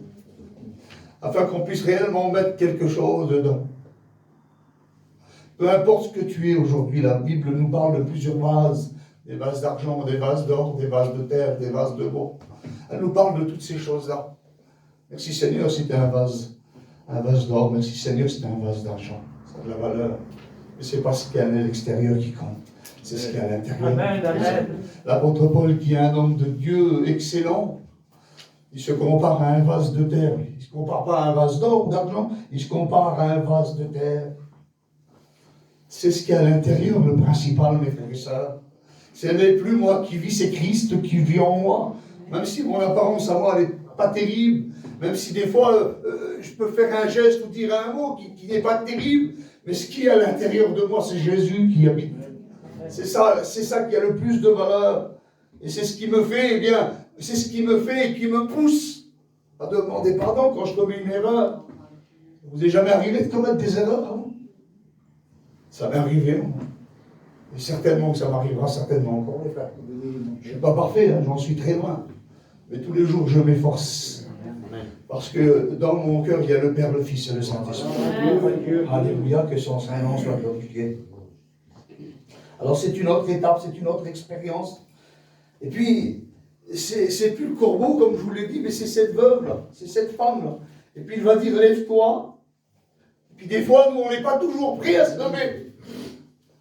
afin qu'on puisse réellement mettre quelque chose dedans. Peu importe ce que tu es aujourd'hui, la Bible nous parle de plusieurs vases, des vases d'argent, des vases d'or, des vases de terre, des vases de bois. Elle nous parle de toutes ces choses-là. Merci Seigneur, c'était un vase d'or. Merci Seigneur, c'était un vase d'argent. Ça a de la valeur. Mais ce n'est pas ce qu'il y a à l'extérieur qui compte. C'est ce qu'il y a à l'intérieur. Amen, amen. L'apôtre Paul, qui est un homme de Dieu excellent, il se compare à un vase de terre. Il ne se compare pas à un vase d'or ou d'argent, il se compare à un vase de terre. C'est ce qu'il y a à l'intérieur, le principal, mes frères et sœurs. Ce n'est plus moi qui vis, c'est Christ qui vit en moi. Même si mon apparence à moi, elle n'est pas terrible, même si des fois, je peux faire un geste ou dire un mot qui n'est pas terrible, mais ce qui est à l'intérieur de moi, c'est Jésus qui habite. C'est ça qui a le plus de valeur. Et c'est ce qui me fait, eh bien, c'est ce qui me fait et qui me pousse à demander pardon quand je commets une erreur. Vous est jamais arrivé de commettre des erreurs, hein? Ça m'est arrivé, moi. Et certainement que ça m'arrivera certainement encore, les frères. Je ne suis pas parfait, hein, j'en suis très loin. Mais tous les jours, je m'efforce. Parce que dans mon cœur, il y a le Père, le Fils et le Saint-Esprit. Alléluia, que son Saint-Nom soit glorifié. Alors c'est une autre étape, c'est une autre expérience. Et puis, c'est plus le corbeau, comme je vous l'ai dit, mais c'est cette veuve-là, c'est cette femme-là. Et puis il va dire, lève-toi. Puis des fois, nous, on n'est pas toujours prêts à se nommer.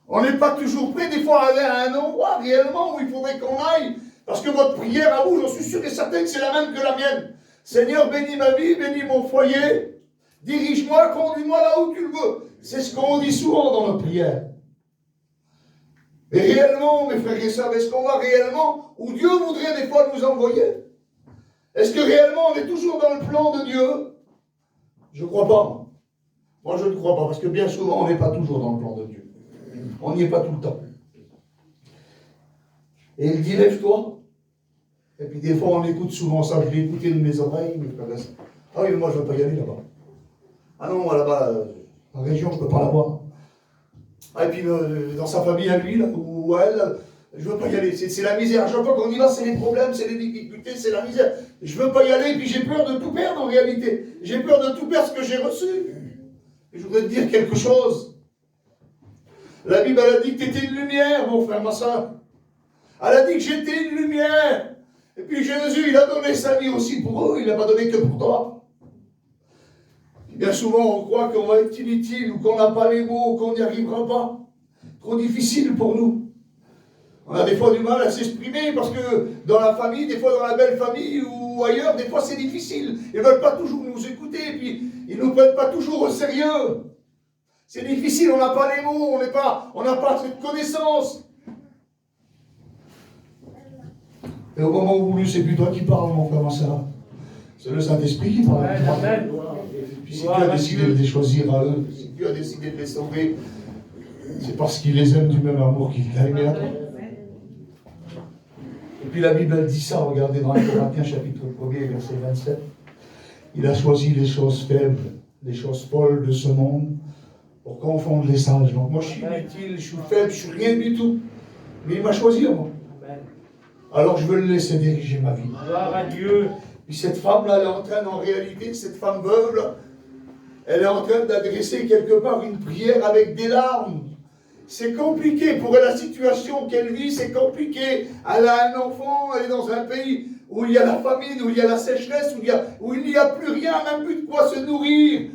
On n'est pas toujours prêt, des fois, à aller à un endroit réellement où il faudrait qu'on aille. Parce que votre prière à vous, j'en suis sûr et certain que c'est la même que la mienne. Seigneur, bénis ma vie, bénis mon foyer. Dirige-moi, conduis-moi là où tu le veux. C'est ce qu'on dit souvent dans nos prières. Et réellement, mes frères et sœurs, est-ce qu'on va réellement où Dieu voudrait des fois nous envoyer? Est-ce que réellement on est toujours dans le plan de Dieu? Je ne crois pas. Moi, je ne crois pas, parce que bien souvent, on n'est pas toujours dans le plan de Dieu. On n'y est pas tout le temps. Et il dit, lève-toi. Et puis des fois, on écoute souvent ça. Je l'ai écouté de mes oreilles. Ah oui, mais moi, je ne veux pas y aller là-bas. Ah non, moi, là-bas, la région, je ne peux pas la voir. Ah, et puis, dans sa famille à lui, là, ou à elle, je ne veux pas y aller. C'est la misère. Chaque fois qu'on y va, c'est les problèmes, c'est les difficultés, c'est la misère. Je ne veux pas y aller, et puis j'ai peur de tout perdre en réalité. J'ai peur de tout perdre ce que j'ai reçu. Et je voudrais te dire quelque chose. La Bible, elle a dit que tu étais une lumière, mon frère, ma soeur. Elle a dit que j'étais une lumière. Et puis Jésus, il a donné sa vie aussi pour eux, il n'a pas donné que pour toi. Bien souvent, on croit qu'on va être inutile, ou qu'on n'a pas les mots, qu'on n'y arrivera pas. Trop difficile pour nous. On a des fois du mal à s'exprimer, parce que dans la famille, des fois dans la belle famille, ou ailleurs, des fois c'est difficile. Ils ne veulent pas toujours nous écouter, et puis ils ne nous prennent pas toujours au sérieux. C'est difficile, on n'a pas les mots, on n'a pas cette connaissance. Et au moment où c'est plus toi qui parles, mon frère, ma soeur. C'est le Saint-Esprit qui parle. Amen. Puis si Dieu a décidé de les choisir à eux, si Dieu a décidé de les sauver, c'est parce qu'il les aime du même amour qu'il t'a aimé à toi. Et puis la Bible elle dit ça, regardez dans 1 Corinthiens chapitre 1er, verset 27. Il a choisi les choses faibles, les choses folles de ce monde, pour confondre les sages. Donc moi je suis inutile, je suis faible, je suis rien du tout. Mais il m'a choisi moi. Alors je veux le laisser diriger ma vie. Gloire à Dieu. Puis cette femme-là, elle est en train, en réalité, cette femme veuve, là, elle est en train d'adresser quelque part une prière avec des larmes. C'est compliqué pour elle, la situation qu'elle vit, c'est compliqué. Elle a un enfant, elle est dans un pays où il y a la famine, où il y a la sécheresse, où il n'y a plus rien, même plus de quoi se nourrir.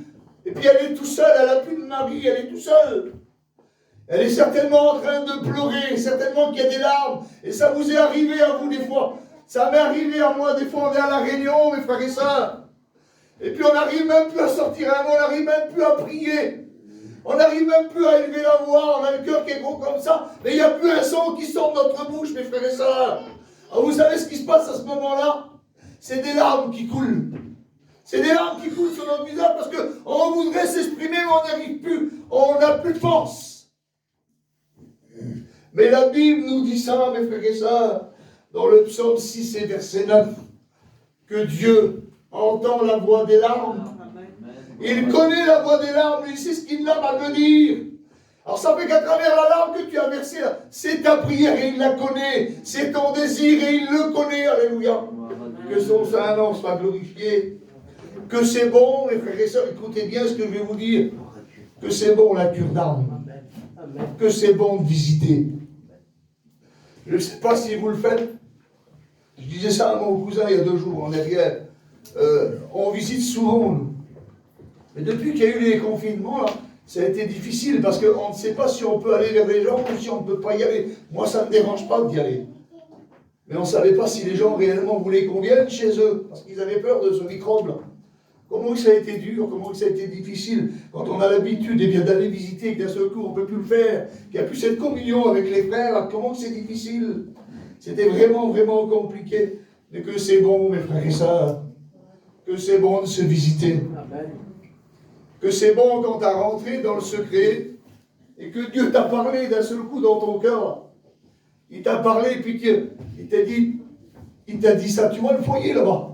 Et puis elle est tout seule, elle n'a plus de mari, elle est tout seule. Elle est certainement en train de pleurer, certainement qu'il y a des larmes. Et ça vous est arrivé à vous des fois. Ça m'est arrivé à moi, des fois on est à la Réunion, mes frères et sœurs. Et puis on n'arrive même plus à sortir un mot, on n'arrive même plus à prier. On n'arrive même plus à élever la voix, on a le cœur qui est gros comme ça. Mais il n'y a plus un son qui sort de notre bouche, mes frères et sœurs. Alors vous savez ce qui se passe à ce moment-là? C'est des larmes qui coulent. C'est des larmes qui coulent sur notre visage parce qu'on voudrait s'exprimer, mais on n'y arrive plus. On n'a plus de force. Mais la Bible nous dit ça, mes frères et sœurs. Dans le psaume 6 et verset 9, que Dieu entend la voix des larmes. Il connaît la voix des larmes, il sait ce qu'il a à te dire. Alors ça fait qu'à travers la larme que tu as versée, c'est ta prière et il la connaît. C'est ton désir et il le connaît. Alléluia. Que son Saint-Nom soit glorifié. Que c'est bon, mes frères et sœurs, écoutez bien ce que je vais vous dire. Que c'est bon la cure d'âme. Que c'est bon de visiter. Je ne sais pas si vous le faites. Je disais ça à mon cousin il y a 2 jours en arrière. On visite souvent, nous. Mais depuis qu'il y a eu les confinements, là, ça a été difficile parce qu'on ne sait pas si on peut aller vers les gens ou si on ne peut pas y aller. Moi, ça ne me dérange pas d'y aller. Mais on ne savait pas si les gens réellement voulaient qu'on vienne chez eux parce qu'ils avaient peur de ce microbe-là. Comment ça a été dur, comment ça a été difficile quand on a l'habitude d'aller visiter et que d'un seul coup on ne peut plus le faire, qu'il n'y a plus cette communion avec les frères, comment c'est difficile. C'était vraiment, vraiment compliqué. Mais que c'est bon, mes frères et sœurs, que c'est bon de se visiter. Amen. Que c'est bon quand tu as rentré dans le secret et que Dieu t'a parlé d'un seul coup dans ton cœur. Il t'a parlé et puis il t'a dit ça. Tu vois le foyer là-bas?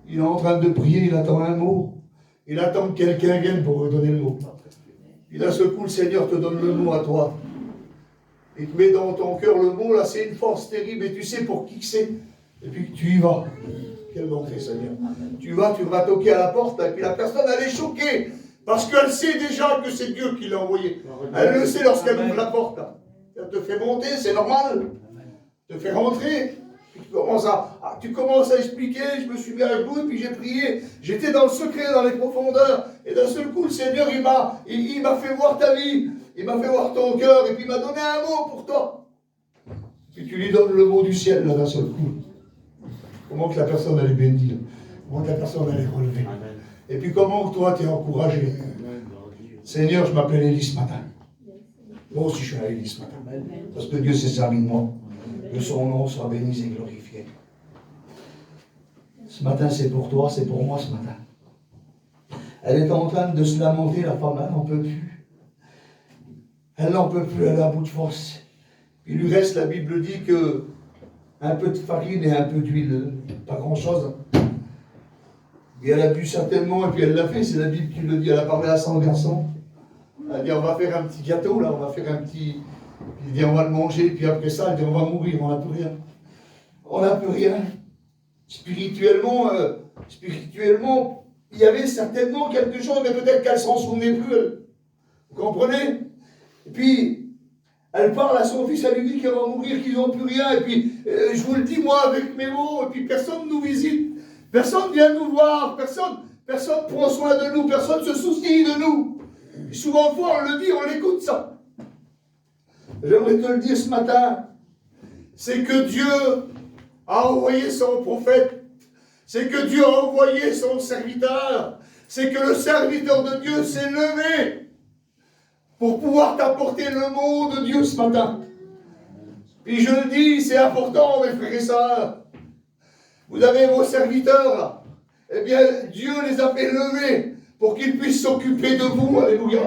Il est en train de prier, il attend un mot. Il attend que quelqu'un vienne pour lui donner le mot. Puis d'un seul coup, le Seigneur te donne le mot à toi. Il te met dans ton cœur le mot, là, c'est une force terrible, et tu sais pour qui c'est. Et puis tu y vas. Quelle bonté, Seigneur. Tu vas toquer à la porte, et puis la personne, elle est choquée, parce qu'elle sait déjà que c'est Dieu qui l'a envoyé. Elle le sait lorsqu'elle ouvre la porte. Là. Elle te fait monter, c'est normal. Elle te fait rentrer. Tu commences à expliquer, je me suis mis à genoux, et puis j'ai prié. J'étais dans le secret, dans les profondeurs. Et d'un seul coup, le Seigneur, il m'a fait voir ta vie. Il m'a fait voir ton cœur, et puis il m'a donné un mot pour toi. Puis tu lui donnes le mot du ciel, là, d'un seul coup. Comment que la personne, elle est bénie, là. Comment que la personne, elle est relevée. Et puis comment toi, tu es encouragé. Seigneur, je m'appelle Élie ce matin. Moi aussi, je suis à l'église ce matin. Parce que Dieu s'est servi de moi. Que son nom soit béni et glorifié. Ce matin, c'est pour toi, c'est pour moi ce matin. Elle est en train de se lamenter, la femme, elle n'en peut plus. Elle n'en peut plus, elle est à bout de force. Il lui reste, la Bible dit que un peu de farine et un peu d'huile, pas grand-chose. Et elle a bu certainement, et puis elle l'a fait, c'est la Bible qui le dit, elle a parlé à son garçon. Elle a dit, on va faire un petit gâteau, là, on va faire un petit... Il dit, on va le manger, puis après ça, elle dit, on va mourir, on n'a plus rien. On n'a plus rien. Spirituellement, il y avait certainement quelque chose, mais peut-être qu'elle s'en souvenait plus. Vous comprenez? Et puis, elle parle à son fils, elle lui dit qu'elle va mourir, qu'ils n'ont plus rien. Et puis, je vous le dis, moi, avec mes mots, et puis personne ne nous visite. Personne vient nous voir, personne prend soin de nous, personne se soucie de nous. Et souvent fois, on le dit, on l'écoute ça. J'aimerais te le dire ce matin, c'est que Dieu a envoyé son prophète, c'est que Dieu a envoyé son serviteur, c'est que le serviteur de Dieu s'est levé pour pouvoir t'apporter le mot de Dieu ce matin. Puis je le dis, c'est important, mes frères et sœurs. Vous avez vos serviteurs là. Eh bien, Dieu les a fait lever pour qu'ils puissent s'occuper de vous. Alléluia.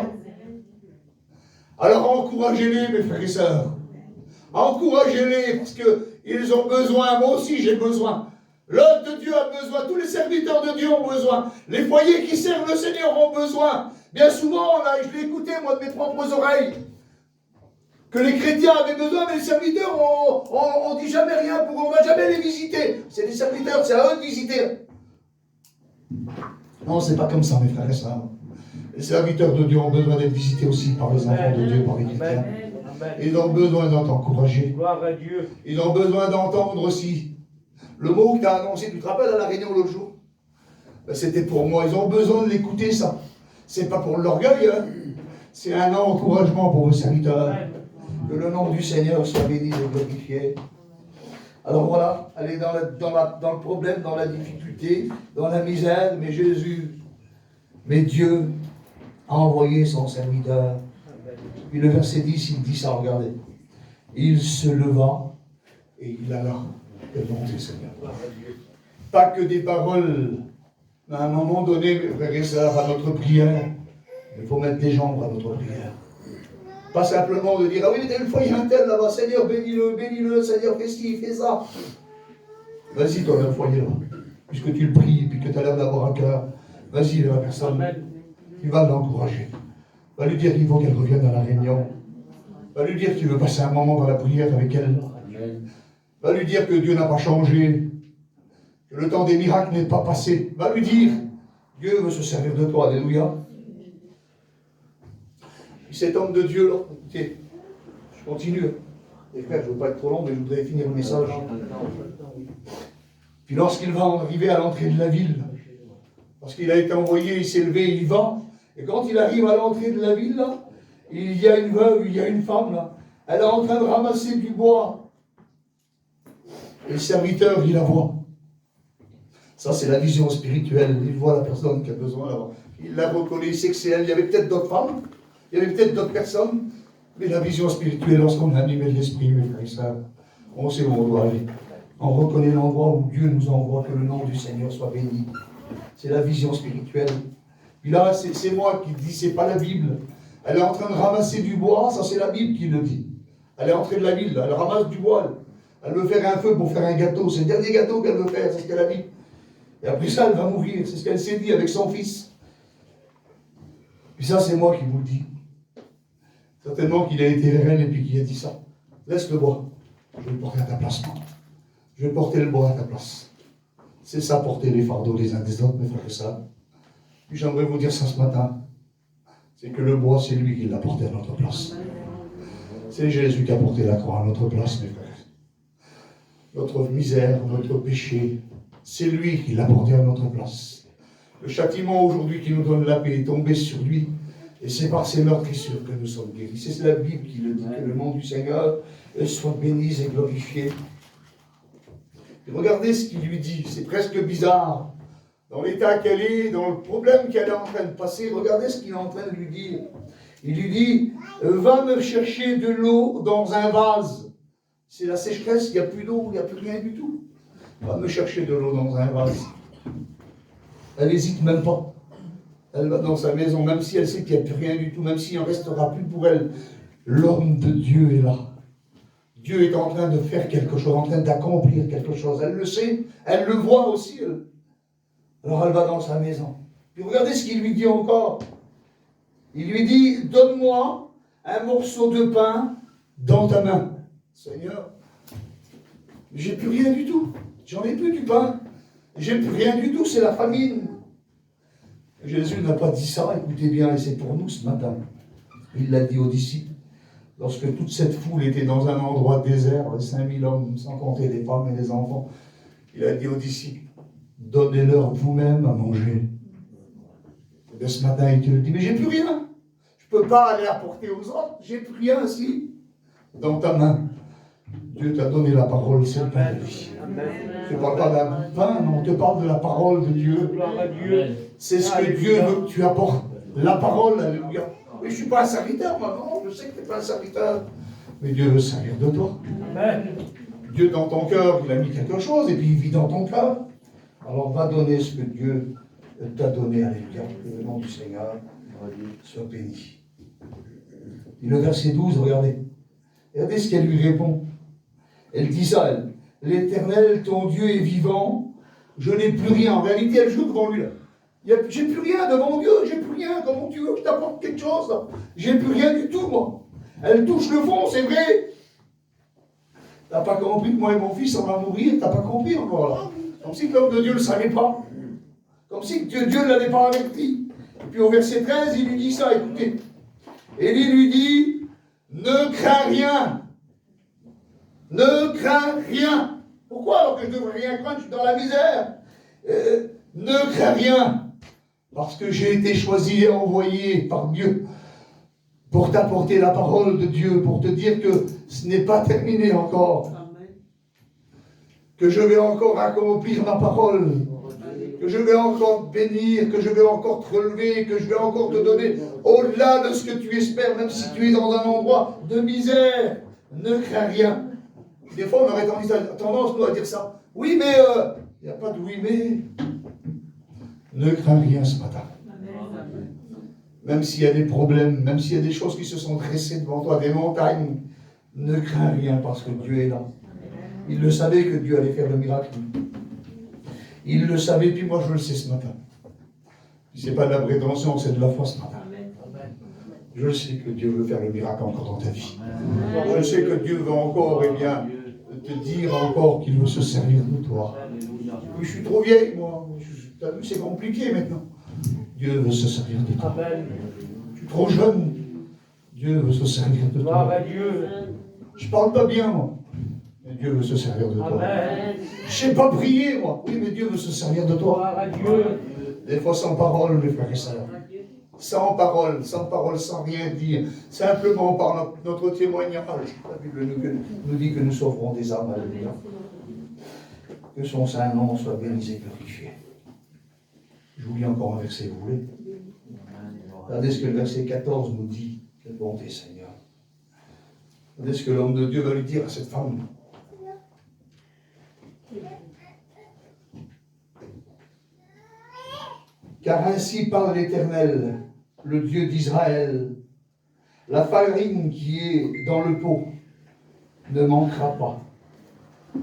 Alors encouragez-les, mes frères et sœurs. Encouragez-les parce qu'ils ont besoin. Moi aussi, j'ai besoin. L'œuvre de Dieu a besoin. Tous les serviteurs de Dieu ont besoin. Les foyers qui servent le Seigneur ont besoin. Bien souvent, là, je l'ai écouté, moi, de mes propres oreilles, que les chrétiens avaient besoin, mais les serviteurs, on dit jamais rien pour eux, on ne va jamais les visiter. C'est les serviteurs, c'est à eux de visiter. Non, c'est pas comme ça, mes frères et sœurs. Les serviteurs de Dieu ont besoin d'être visités aussi par les enfants de Dieu, par les chrétiens. Ils ont besoin d'être encouragés. Gloire à Dieu. Ils ont besoin d'entendre aussi le mot que tu as annoncé. Tu te rappelles à la réunion l'autre jour? Ben, c'était pour moi. Ils ont besoin de l'écouter, ça. C'est pas pour l'orgueil, hein. C'est un encouragement pour vos serviteurs. Que le nom du Seigneur soit béni et glorifié. Alors voilà, elle est dans le problème, dans la difficulté, dans la misère, mais Dieu a envoyé son serviteur. Puis le verset 10, il dit ça, regardez. Il se leva et il alla devant le Seigneur. Pas que des paroles, mais à un moment donné, mes frères et sœurs, à notre prière, il faut mettre des jambes à notre prière. Pas simplement de dire, ah oui, il faut y a un tel là-bas, Seigneur, bénis-le, Seigneur, fais ci, fais ça. Vas-y, toi, le foyer là, puisque tu le pries, puis que tu as l'air d'avoir un cœur, vas-y, la personne, tu vas l'encourager. Va lui dire qu'il faut qu'elle revienne à la réunion. Va lui dire qu'il veut passer un moment dans la prière avec elle. Va lui dire que Dieu n'a pas changé, que le temps des miracles n'est pas passé. Va lui dire, Dieu veut se servir de toi, alléluia. Cet homme de Dieu, là, écoutez, je continue. Les frères, je ne veux pas être trop long, mais je voudrais finir le message. Puis lorsqu'il va arriver à l'entrée de la ville, parce qu'il a été envoyé, il s'est levé, il va. Et quand il arrive à l'entrée de la ville, là, il y a une veuve, il y a une femme, là. Elle est en train de ramasser du bois. Et le serviteur, il la voit. Ça, c'est la vision spirituelle. Il voit la personne qui a besoin là-bas. Il la reconnaît, il sait que c'est elle. Il y avait peut-être d'autres femmes. Il y avait peut-être d'autres personnes, mais la vision spirituelle, lorsqu'on est animé de l'esprit, mes frères et sœurs, on sait où on doit aller. On reconnaît l'endroit où Dieu nous envoie, que le nom du Seigneur soit béni. C'est la vision spirituelle. Puis là, c'est moi qui dis, c'est pas la Bible. Elle est en train de ramasser du bois, ça c'est la Bible qui le dit. Elle est entrée de la ville, elle ramasse du bois. Elle veut faire un feu pour faire un gâteau. C'est le dernier gâteau qu'elle veut faire, c'est ce qu'elle a dit. Et après ça, elle va mourir. C'est ce qu'elle s'est dit avec son fils. Puis ça, c'est moi qui vous le dis. Certainement qu'il a été vers elle et puis qu'il a dit ça. Laisse le bois. Je vais le porter à ta place, moi. Je vais porter le bois à ta place. C'est ça, porter les fardeaux les uns des autres, mes frères et sœurs. Puis j'aimerais vous dire ça ce matin. C'est que le bois, c'est lui qui l'a porté à notre place. C'est Jésus qui a porté la croix à notre place, mes frères. Notre misère, notre péché, c'est lui qui l'a porté à notre place. Le châtiment aujourd'hui qui nous donne la paix est tombé sur lui. Et c'est par ces meurtrissures que nous sommes guéris. C'est la Bible qui le dit, que le nom du Seigneur soit béni et glorifié. Et regardez ce qu'il lui dit, c'est presque bizarre. Dans l'état qu'elle est, dans le problème qu'elle est en train de passer, regardez ce qu'il est en train de lui dire. Il lui dit, va me chercher de l'eau dans un vase. C'est la sécheresse, il n'y a plus d'eau, il n'y a plus rien du tout. Va me chercher de l'eau dans un vase. Elle n'hésite même pas. Elle va dans sa maison, même si elle sait qu'il n'y a plus rien du tout, même s'il n'en restera plus pour elle. L'homme de Dieu est là. Dieu est en train de faire quelque chose, en train d'accomplir quelque chose. Elle le sait, elle le voit aussi. Elle. Alors elle va dans sa maison. Puis regardez ce qu'il lui dit encore. Il lui dit, donne-moi un morceau de pain dans ta main. Seigneur, j'ai plus rien du tout. J'en ai plus du pain. J'ai plus rien du tout, c'est la famine. Jésus n'a pas dit ça, écoutez bien, et c'est pour nous ce matin. Il l'a dit aux disciples. Lorsque toute cette foule était dans un endroit désert, les 5000 hommes, sans compter les femmes et les enfants, il a dit aux disciples, donnez-leur vous-même à manger. Et ce matin, il te le dit, mais j'ai plus rien. Je ne peux pas aller apporter aux autres, j'ai plus rien ici. Dans ta main, Dieu t'a donné la parole, c'est le pain de vie. Je ne parle pas d'un pain, non, on te parle de la parole de Dieu. C'est ce que Dieu veut que tu apportes. La parole, alléluia. Mais je ne suis pas un serviteur, moi, non, je sais que tu n'es pas un serviteur. Mais Dieu veut servir de toi. Dieu, dans ton cœur, il a mis quelque chose, et puis il vit dans ton cœur. Alors, va donner ce que Dieu t'a donné, alléluia. Que le nom du Seigneur soit béni. Et le verset 12, regardez. Regardez ce qu'elle lui répond. Elle dit ça, elle. L'Éternel, ton Dieu est vivant, je n'ai plus rien. En réalité, elle joue devant lui, là. J'ai plus rien devant Dieu, j'ai plus rien. Comment tu veux que je t'apporte quelque chose, là? J'ai plus rien du tout, moi. Elle touche le fond, c'est vrai. T'as pas compris que moi et mon fils, on va mourir, t'as pas compris encore, là. Comme si l'homme de Dieu ne le savait pas. Comme si Dieu ne l'avait pas averti. Et puis au verset 13, il lui dit ça, écoutez. Élie lui dit, ne crains rien. Ne crains rien. Pourquoi alors que je ne devrais rien craindre? Je suis dans la misère. Ne crains rien. Parce que j'ai été choisi et envoyé par Dieu pour t'apporter la parole de Dieu, pour te dire que ce n'est pas terminé encore. Que je vais encore accomplir ma parole. Que je vais encore bénir, que je vais encore te relever, que je vais encore te donner au-delà de ce que tu espères, même si tu es dans un endroit de misère. Ne crains rien. Des fois, on aurait tendance, nous, à dire ça. Oui, mais il n'y a pas de oui, mais. Ne crains rien ce matin. Même s'il y a des problèmes, même s'il y a des choses qui se sont dressées devant toi, des montagnes, ne crains rien parce que Dieu est là. Il le savait que Dieu allait faire le miracle. Il le savait, puis moi je le sais ce matin. Ce n'est pas de la prétention, c'est de la foi ce matin. Je sais que Dieu veut faire le miracle encore dans ta vie. Je sais que Dieu veut encore, eh bien, te dire encore qu'il veut se servir de toi. Je suis trop vieille, moi. Tu as vu, c'est compliqué maintenant. Dieu veut se servir de toi. Je suis trop jeune. Dieu veut se servir de toi. Je ne parle pas bien, moi. Mais Dieu veut se servir de toi. Je ne sais pas prier, moi. Oui, mais Dieu veut se servir de toi. Des fois sans parole, mes frères et sœurs. Sans parole, sans rien dire. Simplement par notre témoignage. La Bible nous dit que nous sauverons des âmes. Alléluia. Que son saint nom soit béni et glorifié. Je vous lis encore un verset, vous voulez? Regardez ce que le verset 14 nous dit. Quelle bonté, Seigneur. Regardez ce que l'homme de Dieu va lui dire à cette femme. Car ainsi parle l'Éternel, le Dieu d'Israël. La farine qui est dans le pot ne manquera pas.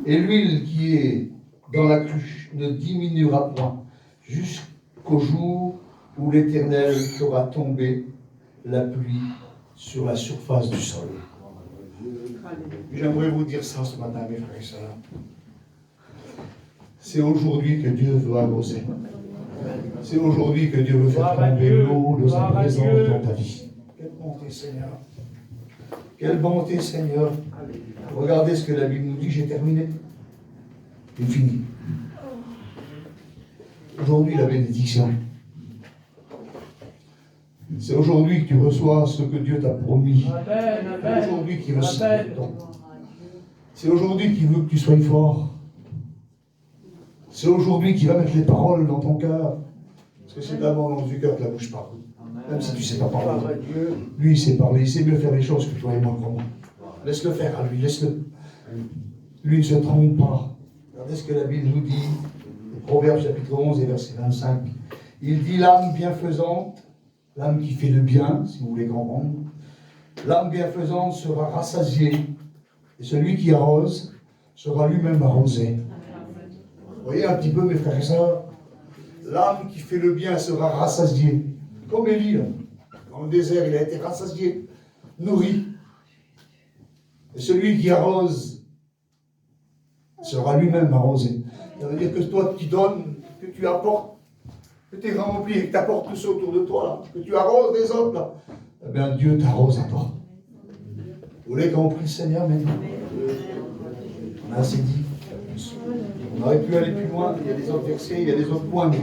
Et l'huile qui est dans la cruche ne diminuera point, jusqu'au jour où l'Éternel fera tomber la pluie sur la surface du sol. J'aimerais vous dire ça ce matin, mes frères et sœurs. C'est aujourd'hui que Dieu veut arroser. C'est aujourd'hui que Dieu veut faire tomber l'eau de sa présence dans ta vie. Quelle bonté, Seigneur. Quelle bonté, Seigneur. Regardez ce que la Bible nous dit, j'ai terminé. J'ai fini. Aujourd'hui, la bénédiction. C'est aujourd'hui que tu reçois ce que Dieu t'a promis. C'est aujourd'hui qu'il veut se C'est aujourd'hui qu'il veut que tu sois fort. C'est aujourd'hui qu'il va mettre les paroles dans ton cœur. Parce que c'est d'abord dans du cœur que la bouche parle. Même si tu ne sais pas parler. Lui, il sait parler, il sait mieux faire les choses que toi et moi, crois-moi. Laisse-le faire à lui, laisse-le. Lui ne se trompe pas. Regardez ce que la Bible nous dit. Proverbe chapitre 11 et verset 25. Il dit l'âme bienfaisante, l'âme qui fait le bien, si vous voulez comprendre, l'âme bienfaisante sera rassasiée, et celui qui arrose sera lui-même arrosé. Vous voyez un petit peu, mes frères et sœurs, l'âme qui fait le bien sera rassasiée. Comme Élie, là. Dans le désert, il a été rassasié, nourri. Et celui qui arrose sera lui-même arrosé. Ça veut dire que toi, tu donnes, que tu apportes, que tu es rempli et que tu apportes tout ça autour de toi, là, que tu arroses les autres, là. Eh bien, Dieu t'arrose à toi. Vous voulez qu'on prie le Seigneur maintenant? On a assez dit. On aurait pu aller plus loin, il y a des autres versets, il y a des autres points, mais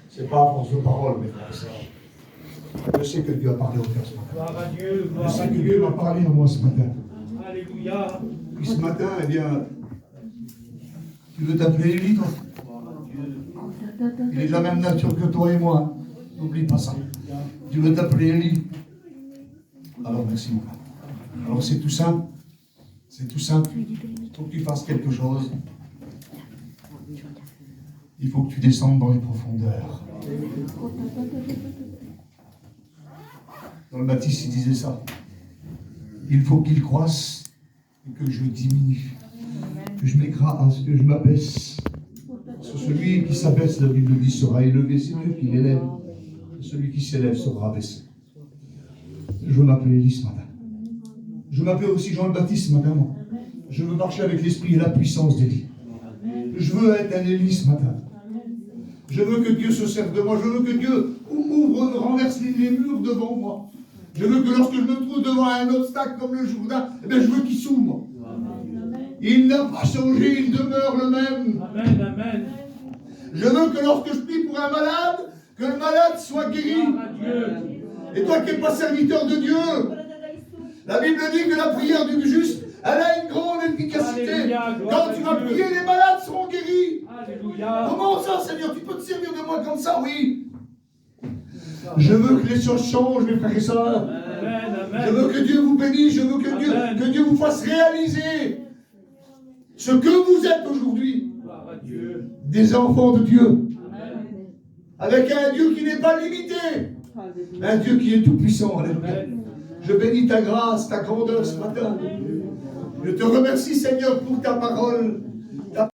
ce n'est pas à force de parole, mes frères et sœurs. Je sais que Dieu a parlé au cœur ce matin. Gloire à Dieu, Je gloire sais à que Dieu. Dieu m'a parlé à moi ce matin. Alléluia. Puis ce matin, eh bien, tu veux t'appeler Élie, toi? Il est de la même nature que toi et moi. N'oublie pas ça. Tu veux t'appeler Élie? Alors merci mon frère. Alors c'est tout simple. C'est tout simple. Il faut que tu fasses quelque chose. Il faut que tu descendes dans les profondeurs. Dans le baptiste, il disait ça. Il faut qu'il croisse et que je diminue. Que je m'écrase, que je m'abaisse. Sur celui qui s'abaisse, la Bible dit, sera élevé. C'est Dieu qui l'élève. Celui qui s'élève sera abaissé. Je veux m'appeler Élie ce matin. Je m'appelle aussi Jean le Baptiste ce matin. Moi. Je veux marcher avec l'esprit et la puissance d'Élie. Je veux être un Élie ce matin. Je veux que Dieu se serve de moi. Je veux que Dieu ouvre, renverse les murs devant moi. Je veux que lorsque je me trouve devant un obstacle comme le Jourdain, eh bien, je veux qu'il s'ouvre. Il n'a pas changé, il demeure le même. Amen, amen. Je veux que lorsque je prie pour un malade, que le malade soit guéri. Gloire à Dieu. Et toi qui n'es pas serviteur de Dieu, la Bible dit que la prière du juste, elle a une grande efficacité. Alléluia, gloire Quand à tu vas Dieu. prier, les malades seront guéris. Alléluia. Comment ça, Seigneur? Tu peux te servir de moi comme ça? Oui. Je veux que les choses changent, mes frères et sœurs. Amen, amen. Je veux que Dieu vous bénisse. Je veux que Dieu vous fasse réaliser ce que vous êtes aujourd'hui. Gloire à Dieu. Des enfants de Dieu. Amen. Avec un Dieu qui n'est pas limité. Un Dieu qui est tout puissant. Alléluia. Amen. Je bénis ta grâce, ta grandeur ce matin. Je te remercie, Seigneur, pour ta parole.